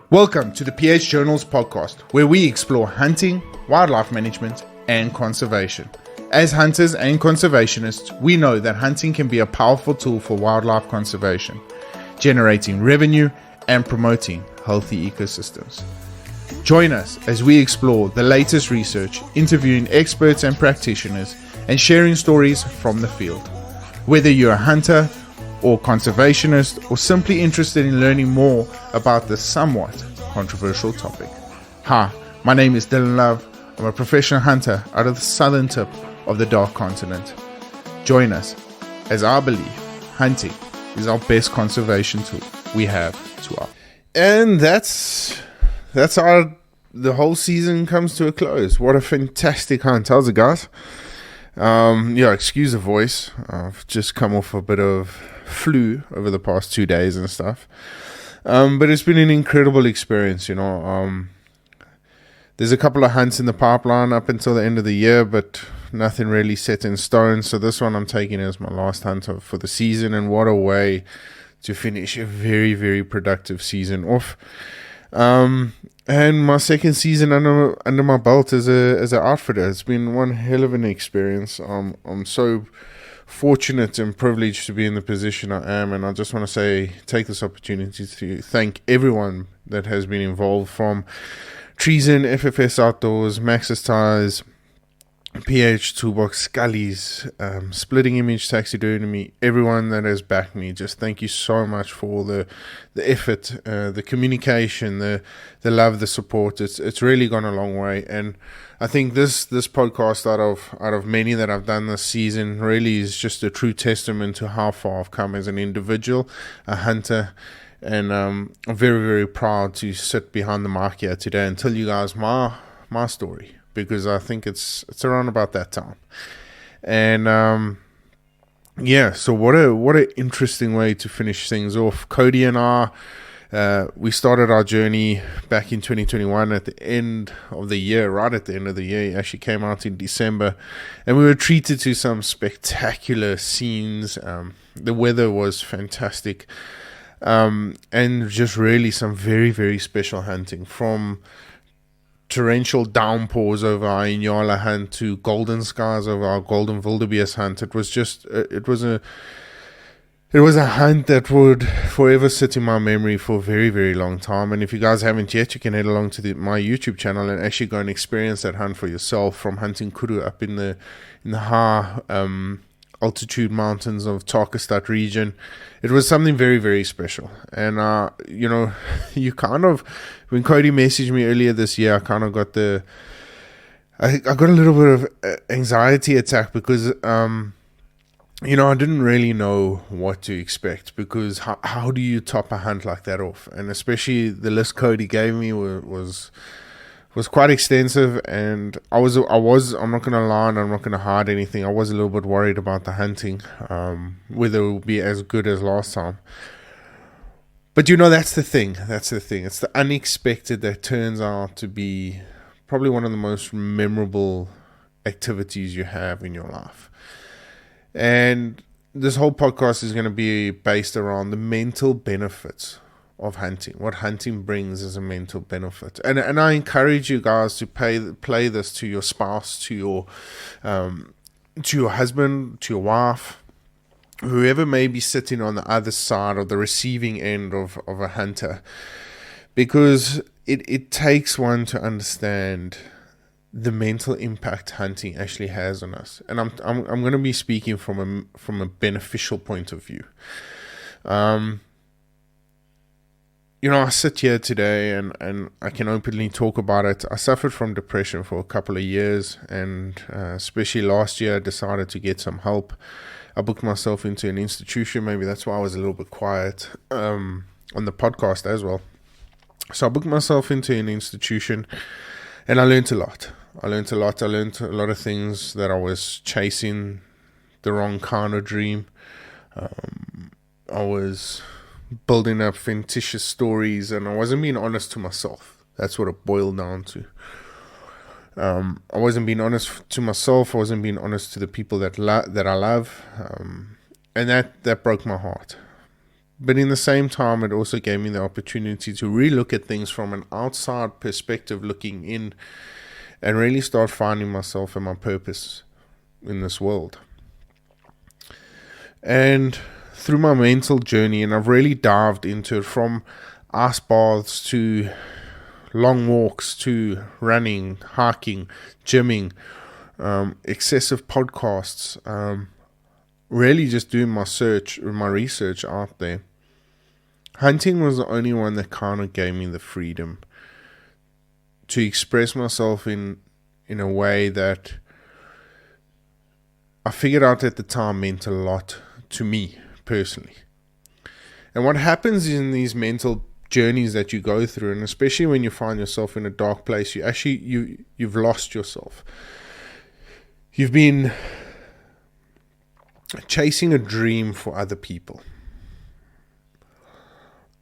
Welcome to the PH Journals podcast, where we explore hunting, wildlife management, and conservation. As hunters and conservationists, we know that hunting can be a powerful tool for wildlife conservation, generating revenue and promoting healthy ecosystems. Join us as we explore the latest research, interviewing experts and practitioners, and sharing stories from the field. Whether you're a hunter or conservationist, or simply interested in learning more about this somewhat controversial topic. Hi, my name is Dylan Love. I'm a professional hunter out of the southern tip of the Dark Continent. Join us as I believe hunting is our best conservation tool we have to offer. And that's how the whole season comes to a close. What a fantastic hunt. How's it, guys? Excuse the voice. I've just come off a bit of flu over the past 2 days and stuff. But it's been an incredible experience, There's a couple of hunts in the pipeline up until the end of the year, but nothing really set in stone. So this one I'm taking as my last hunt for the season, and what a way to finish a very, very productive season off. And my second season under my belt as an outfitter. It's been one hell of an experience. I'm so fortunate and privileged to be in the position I am, and I just want to take this opportunity to thank everyone that has been involved, from Treason, FFS Outdoors, Max's Tires, PH Toolbox, Scully's, Splitting Image Taxidermy, everyone that has backed me. Just thank you so much for all the effort, the communication, the love, the support. It's really gone a long way, and I think this podcast out of many that I've done this season really is just a true testament to how far I've come as an individual, a hunter, and I'm very, very proud to sit behind the mic here today and tell you guys my story, because I think it's around about that time. And so what a interesting way to finish things off. Cody and I, we started our journey back in 2021 at the end of the year, right at the end of the year. It actually came out in December, and we were treated to some spectacular scenes. The weather was fantastic, and just really some very, very special hunting, from torrential downpours over our Inyala hunt to golden skies over our golden wildebeest hunt. It was a hunt that would forever sit in my memory for a very, very long time. And if you guys haven't yet, you can head along to my YouTube channel and actually go and experience that hunt for yourself, from hunting kudu up in the high altitude mountains of Tarkastad region. It was something very, very special. And you kind of, when Cody messaged me earlier this year, I kind of got I got a little bit of anxiety attack, because I didn't really know what to expect, because how do you top a hunt like that off? And especially the list Cody gave me was quite extensive, and I'm not going to lie and I'm not going to hide anything. I was a little bit worried about the hunting, whether it would be as good as last time. But that's the thing. It's the unexpected that turns out to be probably one of the most memorable activities you have in your life. And this whole podcast is going to be based around the mental benefits of hunting, what hunting brings as a mental benefit. And I encourage you guys to play this to your spouse, to your husband, to your wife, whoever may be sitting on the other side of the receiving end of a hunter, because it takes one to understand the mental impact hunting actually has on us. And I'm going to be speaking from a beneficial point of view. I sit here today and I can openly talk about it. I suffered from depression for a couple of years, and especially last year I decided to get some help. I booked myself into an institution. Maybe that's why I was a little bit quiet on the podcast as well. So I booked myself into an institution, and I learned a lot. I learned a lot of things, that I was chasing the wrong kind of dream. I was building up fictitious stories, and I wasn't being honest to myself. That's what it boiled down to. I wasn't being honest to myself. I wasn't being honest to the people that I love, and that broke my heart. But in the same time, it also gave me the opportunity to relook at things from an outside perspective, looking in, and really start finding myself and my purpose in this world. And through my mental journey, and I've really dived into it, from ice baths to long walks to running, hiking, gymming, excessive podcasts, really just doing my research out there. Hunting was the only one that kind of gave me the freedom to express myself in a way that I figured out at the time meant a lot to me personally. And what happens in these mental journeys that you go through, and especially when you find yourself in a dark place, you've lost yourself. You've been chasing a dream for other people,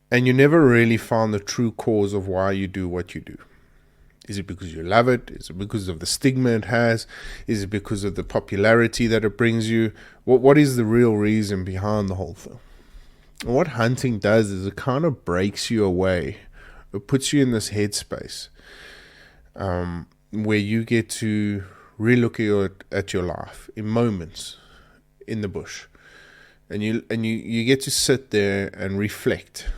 and you never really found the true cause of why you do what you do. Is it because you love it? Is it because of the stigma it has? Is it because of the popularity that it brings you? What is the real reason behind the whole thing? And what hunting does is it kind of breaks you away. It puts you in this headspace where you get to relook at your life in moments in the bush, and you get to sit there and reflect,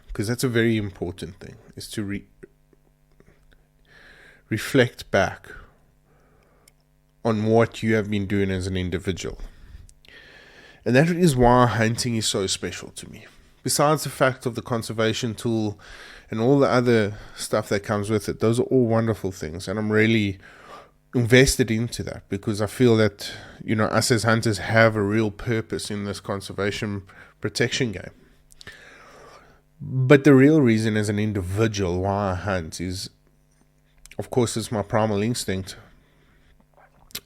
because that's a very important thing, is to reflect back on what you have been doing as an individual. And that is why hunting is so special to me. Besides the fact of the conservation tool and all the other stuff that comes with it, those are all wonderful things, and I'm really invested into that, because I feel that, us as hunters have a real purpose in this conservation protection game. But the real reason as an individual why I hunt is, of course, it's my primal instinct.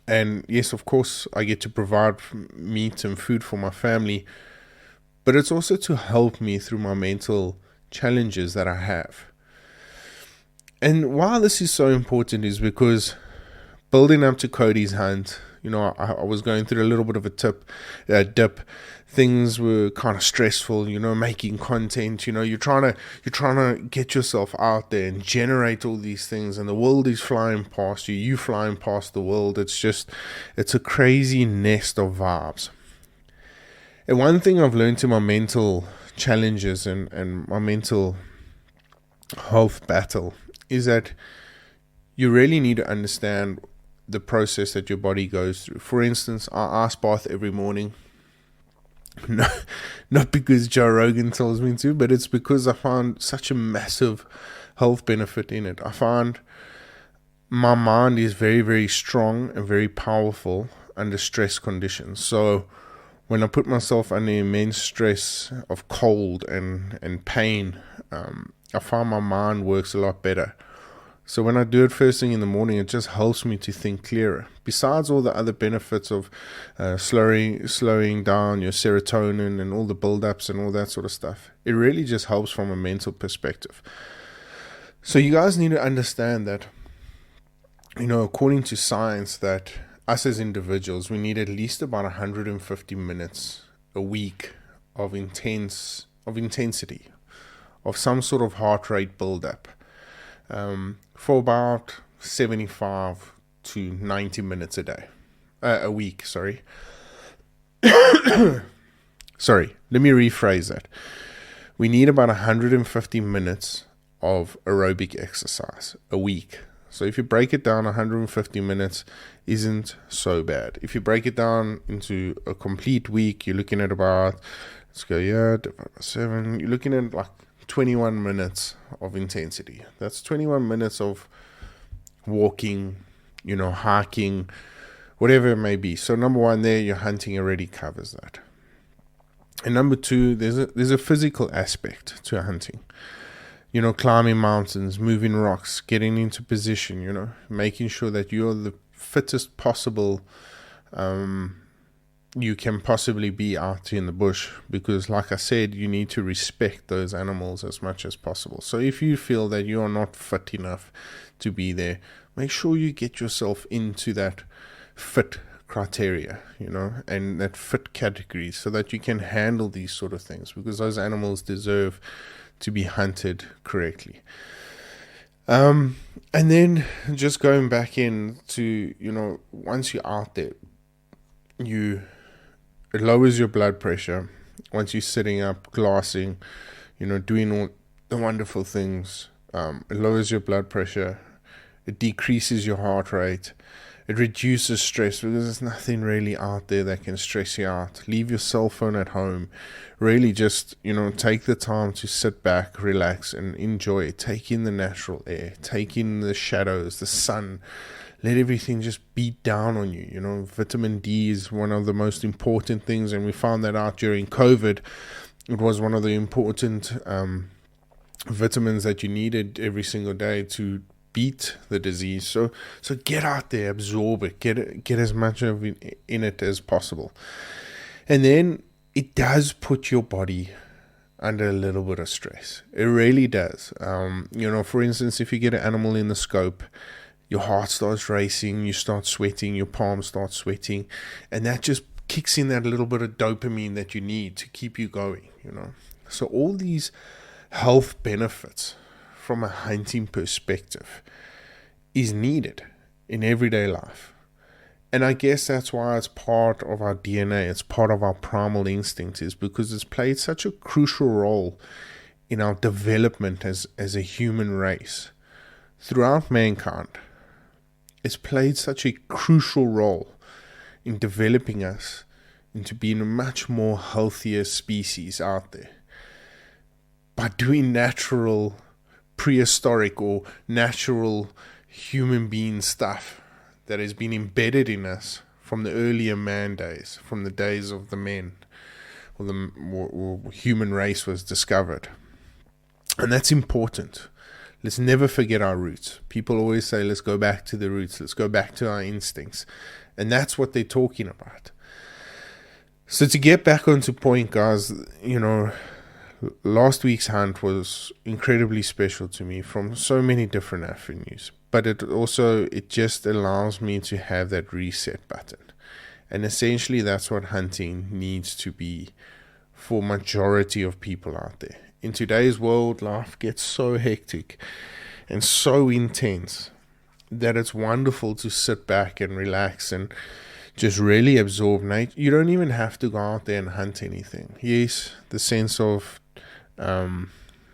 And yes, of course, I get to provide meat and food for my family, but it's also to help me through my mental challenges that I have. And why this is so important is because building up to Cody's hunt, I was going through a little bit of a dip. Things were kind of stressful, making content. You're trying to get yourself out there and generate all these things, and the world is flying past you. You flying past the world. It's a crazy nest of vibes. And one thing I've learned in my mental challenges and my mental health battle is that you really need to understand the process that your body goes through. For instance, I ice bath every morning. No, not because Joe Rogan tells me to, but it's because I find such a massive health benefit in it. I find my mind is very, very strong and very powerful under stress conditions. So when I put myself under immense stress of cold and pain, I find my mind works a lot better. So when I do it first thing in the morning, it just helps me to think clearer. Besides all the other benefits of slowing down your serotonin and all the build-ups and all that sort of stuff, it really just helps from a mental perspective. So you guys need to understand that, according to science, that us as individuals, we need at least about 150 minutes a week of intensity, of some sort of heart rate build-up. For about 75 to 90 minutes a week, sorry. Sorry, let me rephrase that. We need about 150 minutes of aerobic exercise a week. So if you break it down, 150 minutes isn't so bad. If you break it down into a complete week, you're looking at about, divided by 7, you're looking at like 21 minutes of intensity. That's 21 minutes of walking, hiking, whatever it may be. So number one there, your hunting already covers that. And number two, there's a physical aspect to hunting. Climbing mountains, moving rocks, getting into position, making sure that you're the fittest possible you can possibly be out in the bush, because like I said, you need to respect those animals as much as possible. So if you feel that you are not fit enough to be there, make sure you get yourself into that fit criteria, and that fit categories, so that you can handle these sort of things, because those animals deserve to be hunted correctly. And then just going back into, once you're out there, it lowers your blood pressure. Once you're sitting up, glassing, doing all the wonderful things, it lowers your blood pressure. It decreases your heart rate. It reduces stress, because there's nothing really out there that can stress you out. Leave your cell phone at home. Really just, take the time to sit back, relax, and enjoy it. Take in the natural air. Take in the shadows, the sun. Let everything just beat down on you. Vitamin D is one of the most important things, and we found that out during COVID. It was one of the important vitamins that you needed every single day to beat the disease. So get out there, absorb it, get as much of it in it as possible. And then it does put your body under a little bit of stress. It really does. For instance, if you get an animal in the scope, your heart starts racing, you start sweating, your palms start sweating, and that just kicks in that little bit of dopamine that you need to keep you going. So all these health benefits from a hunting perspective is needed in everyday life. And I guess that's why it's part of our DNA, it's part of our primal instinct, is because it's played such a crucial role in our development as a human race. Throughout mankind, it's played such a crucial role in developing us into being a much more healthier species out there. By doing natural, prehistoric or natural human being stuff that has been embedded in us from the earlier man days, from the days of the men, or the human race was discovered. And that's important. Let's never forget our roots. People always say, let's go back to the roots, let's go back to our instincts. And that's what they're talking about. So to get back onto point, guys, last week's hunt was incredibly special to me from so many different avenues, but it just allows me to have that reset button. And essentially that's what hunting needs to be for majority of people out there. In today's world, life gets so hectic and so intense that it's wonderful to sit back and relax and just really absorb nature. You don't even have to go out there and hunt anything. Yes, the sense of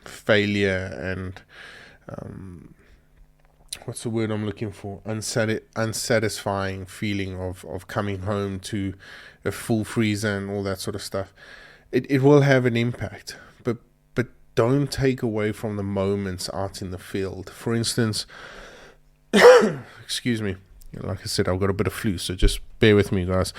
failure and what's the word I'm looking for? Unsatisfying feeling of coming home to a full freezer and all that sort of stuff. It will have an impact, but don't take away from the moments out in the field. For instance, excuse me, like I said, I've got a bit of flu, so just bear with me, guys.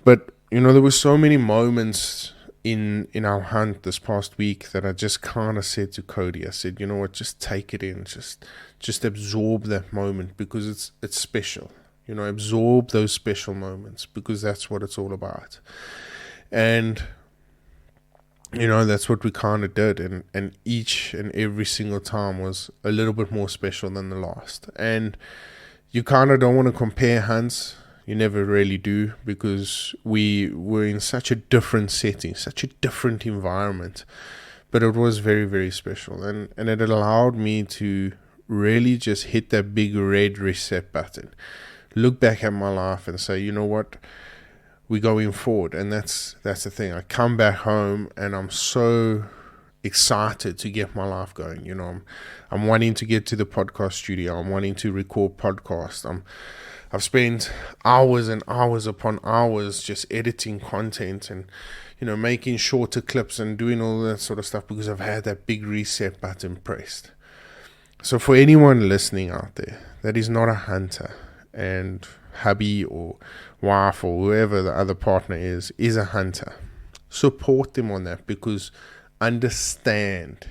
But there were so many moments in our hunt this past week that I just kind of said to Cody, I said, you know what, just take it in, just absorb that moment, because it's special. Absorb those special moments, because that's what it's all about. And that's what we kind of did, and each and every single time was a little bit more special than the last. And you kind of don't want to compare hunts. You never really do, because we were in such a different setting, such a different environment. But it was very, very special. And it allowed me to really just hit that big red reset button. Look back at my life and say, you know what? We're going forward. And that's the thing. I come back home and I'm so excited to get my life going. I'm wanting to get to the podcast studio. I'm wanting to record podcasts. I've spent hours and hours upon hours just editing content and, making shorter clips and doing all that sort of stuff, because I've had that big reset button pressed. So for anyone listening out there that is not a hunter, and hubby or wife or whoever the other partner is a hunter, support them on that, because understand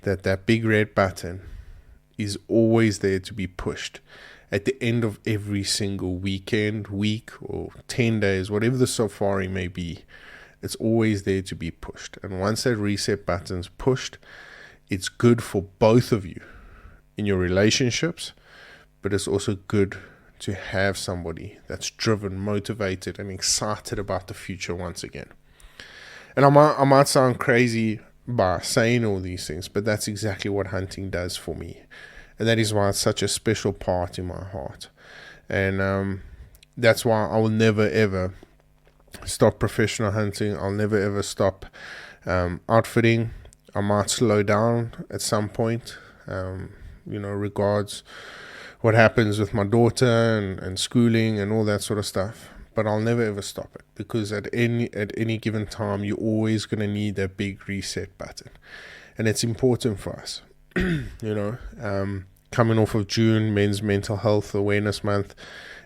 that big red button is always there to be pushed. At the end of every single weekend, week, or 10 days, whatever the safari may be, it's always there to be pushed. And once that reset button's pushed, it's good for both of you in your relationships, but it's also good to have somebody that's driven, motivated, and excited about the future once again. And I might sound crazy by saying all these things, but that's exactly what hunting does for me. And that is why it's such a special part in my heart. And that's why I will never, ever stop professional hunting. I'll never, ever stop outfitting. I might slow down at some point, regards what happens with my daughter and schooling and all that sort of stuff. But I'll never ever stop it, because at any given time you're always going to need that big reset button, and it's important for us. Coming off of June, Men's Mental Health Awareness Month,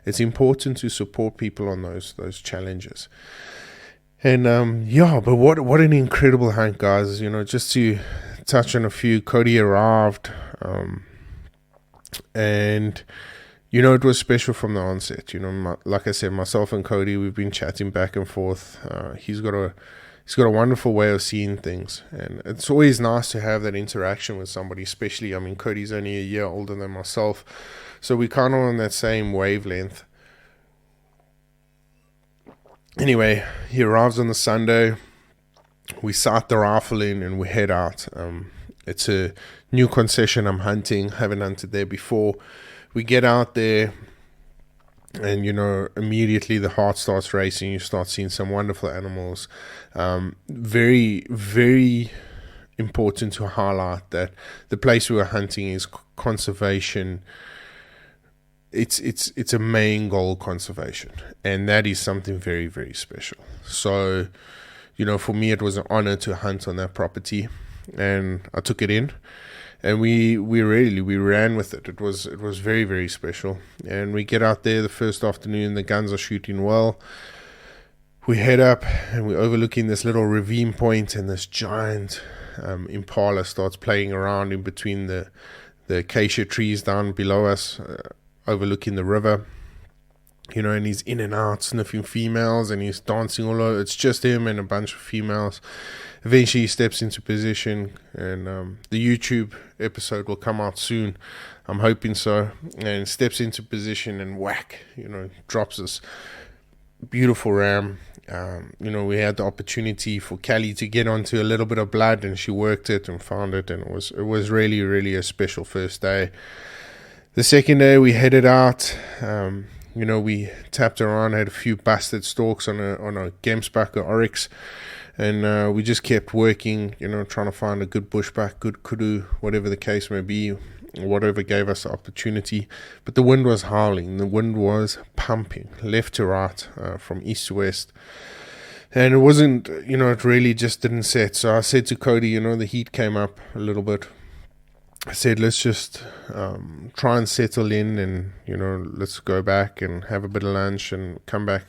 it's important to support people on those challenges. And but what an incredible hunt, guys. Just to touch on a few, Cody arrived, and it was special from the onset. Like I said, myself and Cody, we've been chatting back and forth. He's got a wonderful way of seeing things, and it's always nice to have that interaction with somebody. Especially, Cody's only a year older than myself, so we kind of on that same wavelength. Anyway, he arrives on the Sunday. We sight the rifle in and we head out. It's a new concession I'm hunting. Haven't hunted there before. We get out there, and immediately the heart starts racing. You start seeing some wonderful animals. Very, very important to highlight that the place we were hunting is conservation. It's a main goal, conservation, and that is something very, very special. So, for me, it was an honor to hunt on that property, and I took it in. And we ran with it. It was very, very special. And we get out there the first afternoon. The guns are shooting well. We head up and we're overlooking this little ravine point, and this giant impala starts playing around in between the acacia trees down below us, overlooking the river. And he's in and out sniffing females, and he's dancing all over. It's just him and a bunch of females. Eventually he steps into position, and the YouTube episode will come out soon. I'm hoping so. And steps into position and whack, drops this beautiful ram. We had the opportunity for Callie to get onto a little bit of blood, and she worked it and found it, and it was really, really a special first day. The second day we headed out. We tapped around, had a few busted stalks on a gemsbuck or oryx. And we just kept working, trying to find a good bushback, good kudu, whatever the case may be, whatever gave us the opportunity. But the wind was howling. The wind was pumping left to right, from east to west. And it wasn't, it really just didn't set. So I said to Cody, the heat came up a little bit. I said, let's just try and settle in, and, let's go back and have a bit of lunch and come back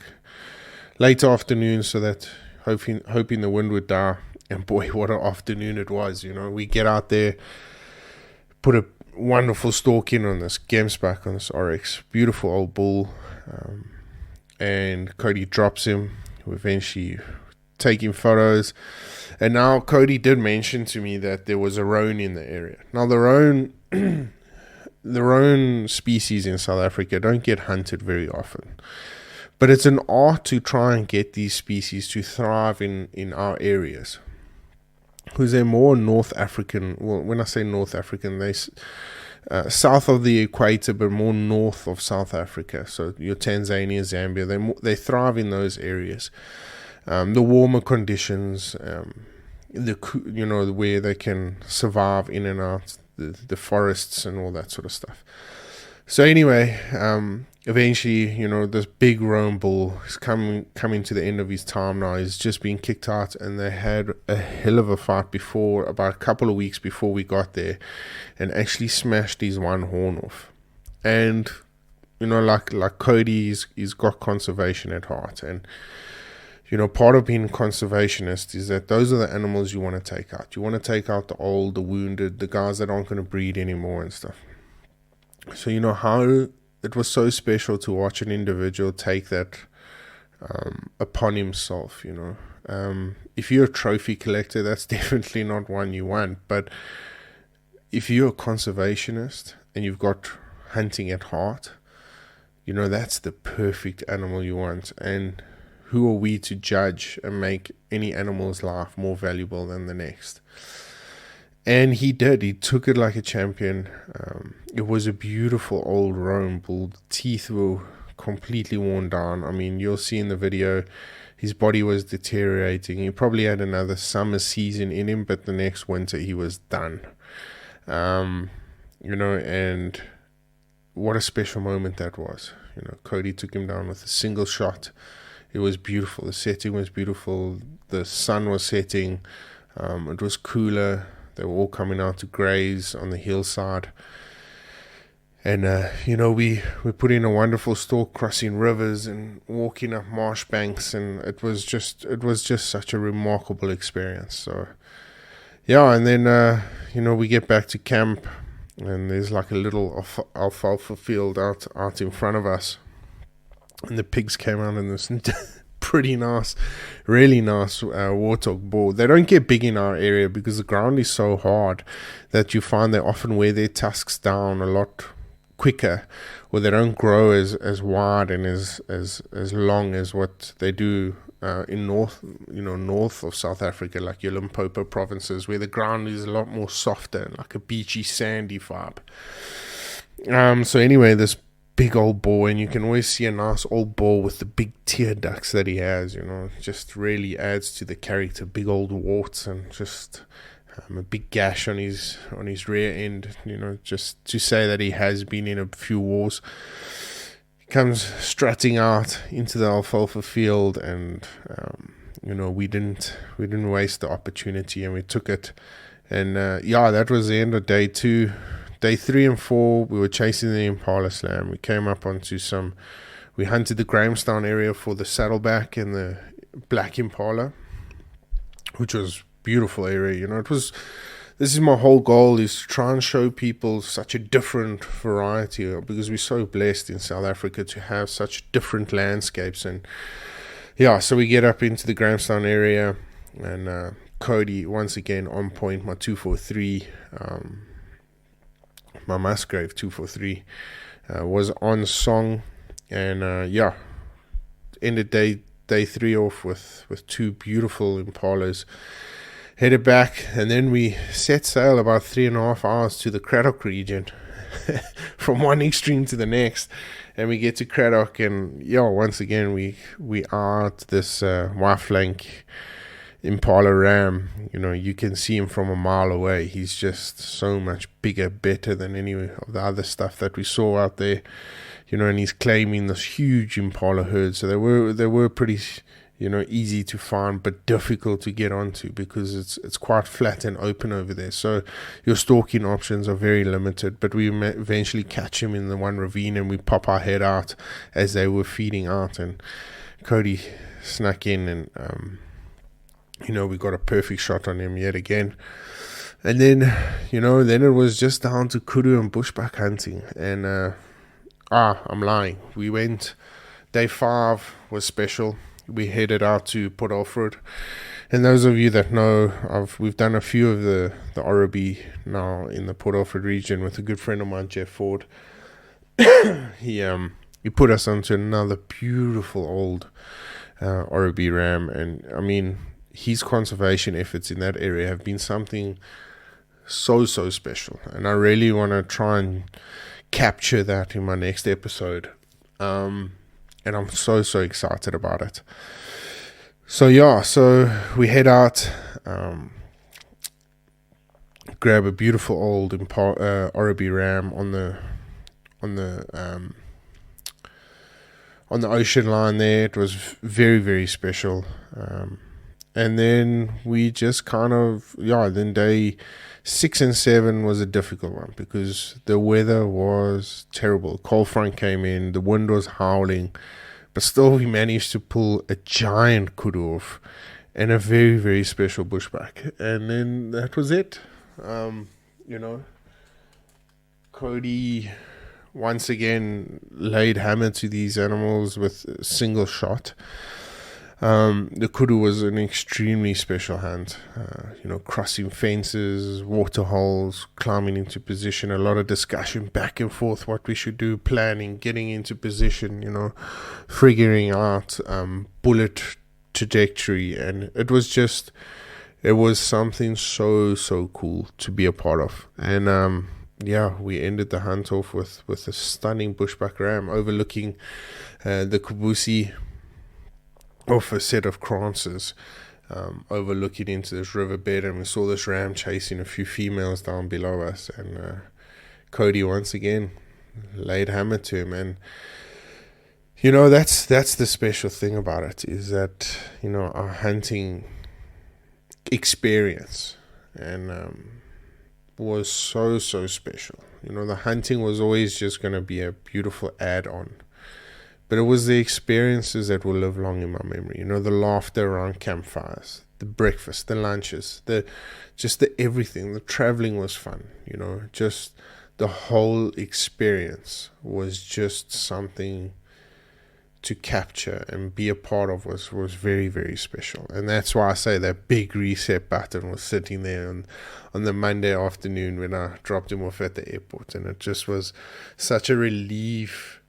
late afternoon, so that hoping the wind would die. And boy, what an afternoon it was. We get out there, put a wonderful stalk in on this gemsbuck, on this oryx, beautiful old bull, and Cody drops him. We eventually taking photos, and now Cody did mention to me that there was a roan in the area. Now the roan species in South Africa don't get hunted very often. But it's an art to try and get these species to thrive in our areas, because they're more North African. Well, when I say North African, they south of the equator, but more north of South Africa. So your Tanzania, Zambia, they thrive in those areas. The warmer conditions, where they can survive in and out, the forests and all that sort of stuff. So anyway, eventually, this big roan bull is coming to the end of his time now. He's just been kicked out, and they had a hell of a fight about a couple of weeks before we got there, and actually smashed his one horn off. And like Cody, he's got conservation at heart, and part of being a conservationist is that those are the animals you want to take out. You want to take out the old, the wounded, the guys that aren't going to breed anymore and stuff. So how it was so special to watch an individual take that upon himself. If you're a trophy collector, that's definitely not one you want. But if you're a conservationist and you've got hunting at heart, that's the perfect animal you want. And who are we to judge and make any animal's life more valuable than the next? And he did. He took it like a champion. It was a beautiful old roan bull. The teeth were completely worn down. I mean, you'll see in the video, his body was deteriorating. He probably had another summer season in him, but the next winter he was done. And what a special moment that was. Cody took him down with a single shot. It was beautiful. The setting was beautiful. The sun was setting. It was cooler. They were all coming out to graze on the hillside. And, we put in a wonderful stalk, crossing rivers and walking up marsh banks. And it was just such a remarkable experience. So, yeah, and then, we get back to camp. And there's like a little alfalfa field out in front of us. And the pigs came out in this pretty nice, really nice warthog boar. They don't get big in our area because the ground is so hard that you find they often wear their tusks down a lot quicker, or they don't grow as wide and as long as what they do in north of South Africa, like your Limpopo provinces, where the ground is a lot more softer, like a beachy, sandy vibe. So anyway, this big old boar, and you can always see a nice old boar with the big tear ducts that he has, just really adds to the character. Big old warts and just a big gash on his rear end, just to say that he has been in a few wars. Comes strutting out into the alfalfa field, and we didn't waste the opportunity, and we took it. And that was the end of day 2. Day 3 and 4, we were chasing the impala slam. We came up onto we hunted the Grahamstown area for the saddleback and the black impala, which was beautiful area. This is my whole goal, is to try and show people such a different variety, because we're so blessed in South Africa to have such different landscapes. And so we get up into the Grahamstown area, and Cody, once again on point, my 243, my Musgrave 243, was on song. And ended day 3 off with 2 beautiful impalas. Headed back, and then we set sail about 3.5 hours to the Craddock region, from one extreme to the next. And we get to Craddock, and once again we are at this Y-flank impala ram. You can see him from a mile away. He's just so much bigger, better than any of the other stuff that we saw out there. And he's claiming this huge impala herd. So they were pretty easy to find, but difficult to get onto, because it's quite flat and open over there. So your stalking options are very limited. But we eventually catch him in the one ravine, and we pop our head out as they were feeding out. And Cody snuck in, and we got a perfect shot on him yet again. And then then it was just down to kudu and bushbuck hunting. And I'm lying. We went. Day 5 was special. We headed out to Port Alfred, and those of you that know, we've done a few of the Orobi now in the Port Alfred region with a good friend of mine, Jeff Ford. He put us onto another beautiful old Orobi ram, and I mean, his conservation efforts in that area have been something so special, and I really want to try and capture that in my next episode. And I'm so excited about it. So we head out, grab a beautiful old Orobi ram on the ocean line there. It was very, very special. And then we just then day 6 and 7 was a difficult one, because the weather was terrible. Cold front came in, the wind was howling, but still we managed to pull a giant kudu off and a very, very special bushback. And then that was it. Cody once again laid hammer to these animals with a single shot. The kudu was an extremely special hunt. Crossing fences, water holes, climbing into position, a lot of discussion back and forth, what we should do, planning, getting into position, figuring out bullet trajectory. And it was something so cool to be a part of. And we ended the hunt off with a stunning bushbuck ram overlooking the Kubusi off a set of kranzes, overlooking into this riverbed, and we saw this ram chasing a few females down below us, and Cody once again laid hammer to him. And that's the special thing about it, is that our hunting experience and was so special. The hunting was always just going to be a beautiful add-on, but it was the experiences that will live long in my memory. The laughter around campfires, the breakfast, the lunches, the everything. The traveling was fun. Just the whole experience was just something to capture and be a part of. Was very, very special. And that's why I say that big reset button was sitting there on the Monday afternoon when I dropped him off at the airport, and it just was such a relief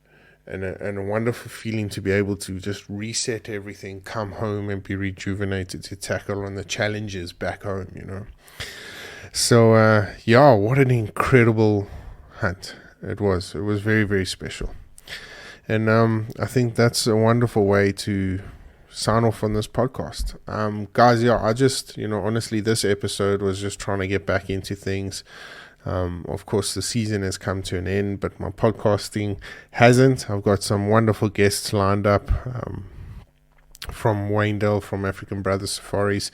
and a wonderful feeling to be able to just reset everything, come home and be rejuvenated to tackle on the challenges back home. So what an incredible hunt it was. It was very, very special. And I think that's a wonderful way to sign off on this podcast. Guys, I just, honestly, this episode was just trying to get back into things. Of course, the season has come to an end, but my podcasting hasn't. I've got some wonderful guests lined up, from Wayndale from African Brothers Safaris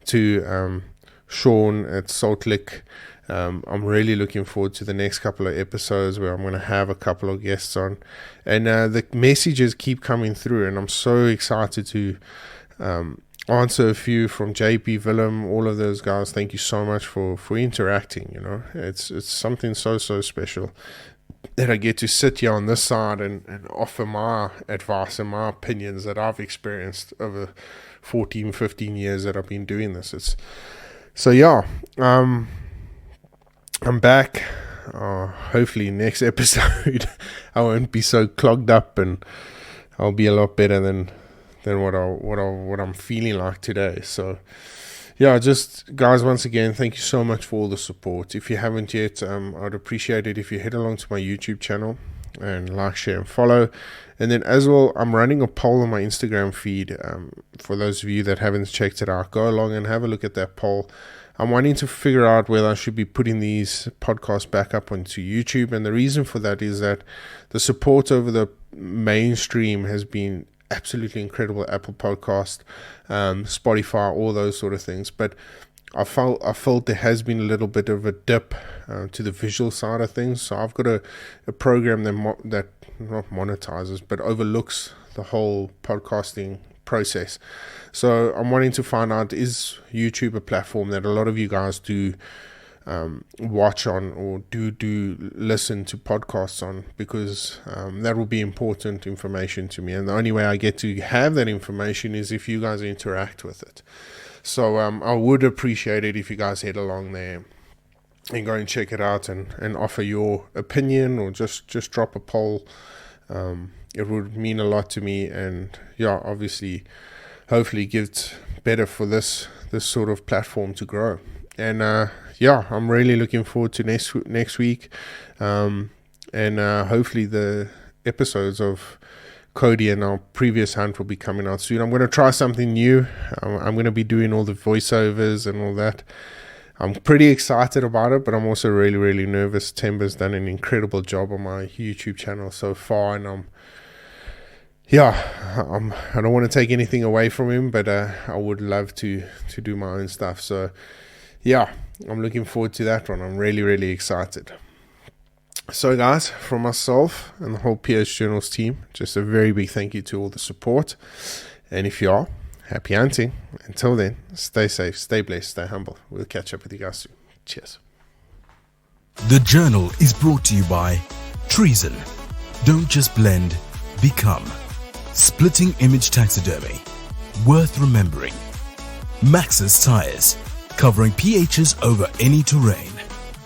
to Sean at Salt Lick. I'm really looking forward to the next couple of episodes where I'm going to have a couple of guests on, and the messages keep coming through, and I'm so excited to answer a few from JP, Willem, all of those guys. Thank you so much for interacting. It's something so special that I get to sit here on this side and offer my advice and my opinions that I've experienced over 14-15 years that I've been doing this. I'm back. Hopefully next episode I won't be so clogged up, and I'll be a lot better than what I'm feeling like today. So just guys, once again, thank you so much for all the support. If you haven't yet, I'd appreciate it if you head along to my YouTube channel and like, share and follow. And then as well, I'm running a poll on my Instagram feed. For those of you that haven't checked it out, go along and have a look at that poll. I'm wanting to figure out whether I should be putting these podcasts back up onto YouTube, and the reason for that is that the support over the mainstream has been absolutely incredible. Apple Podcast, Spotify, all those sort of things. But I felt there has been a little bit of a dip to the visual side of things. So I've got a program that not monetizes, but overlooks the whole podcasting process. So I'm wanting to find out, is YouTube a platform that a lot of you guys do watch on, or do listen to podcasts on, because that will be important information to me, and the only way I get to have that information is if you guys interact with it. So I would appreciate it if you guys head along there and go and check it out and offer your opinion, or just drop a poll. It would mean a lot to me, and obviously hopefully give it better for this sort of platform to grow. And I'm really looking forward to next week, and hopefully the episodes of Cody and our previous hunt will be coming out soon. I'm going to try something new. I'm going to be doing all the voiceovers and all that. I'm pretty excited about it, but I'm also really, really nervous. Temba's done an incredible job on my YouTube channel so far, and I don't want to take anything away from him, but I would love to do my own stuff. So I'm looking forward to that one. I'm really, really excited. So guys, from myself and the whole PS Journals team, just a very big thank you to all the support. And if you are, happy hunting. Until then, stay safe, stay blessed, stay humble. We'll catch up with you guys soon. Cheers. The Journal is brought to you by Treason. Don't just blend, become. Splitting Image Taxidermy. worth remembering. Maxxis tires, covering pHs over any terrain.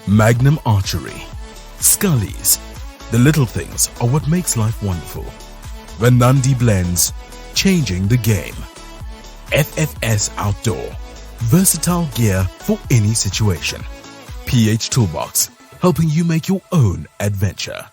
Magnum Archery. Scullies. The little things are what makes life wonderful. Vanandi Blends, changing the game. FFS Outdoor. Versatile gear for any situation. PH Toolbox, helping you make your own adventure.